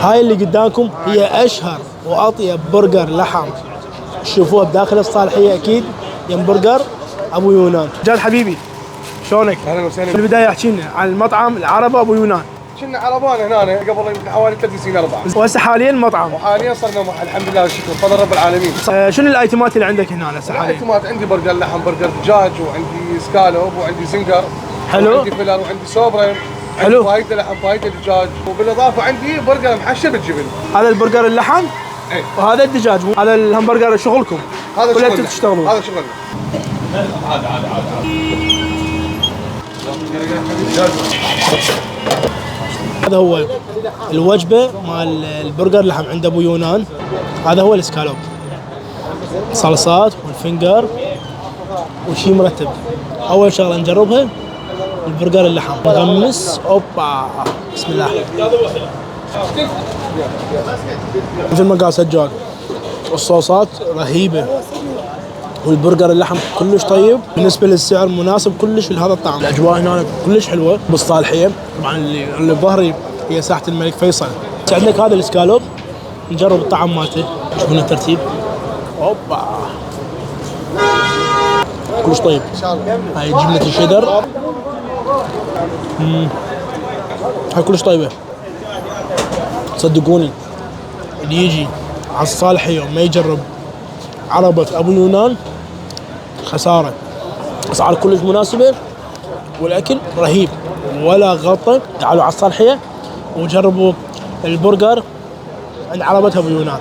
هاي اللي قدامكم هي اشهر واطيب برجر لحم تشوفوها بداخل الصالحيه اكيد، يم برجر ابو يونان. جاد حبيبي شلونك؟ اهلا وسهلا. في البدايه احكي لنا عن المطعم العربي ابو يونان. كنا عربان هنا قبل يمكن حوالي 3 سنين 4. وهسه حاليا مطعم، وحاليا صرنا الحمد لله والشكر بفضل رب العالمين. شنو الايتمات اللي عندك هنا هسه حاليا؟ الايتمات عندي برجر لحم، برجر دجاج، وعندي سكالوب، وعندي زنجر، حلو، وعندي فيلر، وعندي سوبريم، حلو، عندي فايته لحم فايته دجاج، وبالاضافه عندي برجر محشي بالجبن. هذا البرجر اللحم اي وهذا الدجاج، هذا الهمبرجر شغلكم هذا كلها شغلنا، تشتغلون. هذا شغلنا. هذا هو الوجبه مال البرجر لحم عند ابو يونان. هذا هو الاسكالوب، صلصات والفنجر وشي مرتب. اول شغله نجربها البرجر اللحم مغمس. اوبا بسم الله. مثل ما قال سجاد الصوصات رهيبه، والبرجر اللحم كلش طيب، بالنسبه للسعر مناسب كلش لهذا الطعم. الاجواء هنا كلش حلوه بالصالحيه. طبعا اللي بظهري هي ساحه الملك فيصل. عندك هذا الاسكالوب، نجرب الطعم مالته. شوفوا الترتيب. اوبا كلش طيب. هاي جبنه الشيدر، هاي كلش طيبه. صدقوني اللي يجي على الصالحيه وما يجرب عربة ابو يونان خساره. اسعار كلش مناسبه والاكل رهيب ولا غلطه. تعالوا على الصالحيه وجربوا البرجر عند عربة ابو يونان.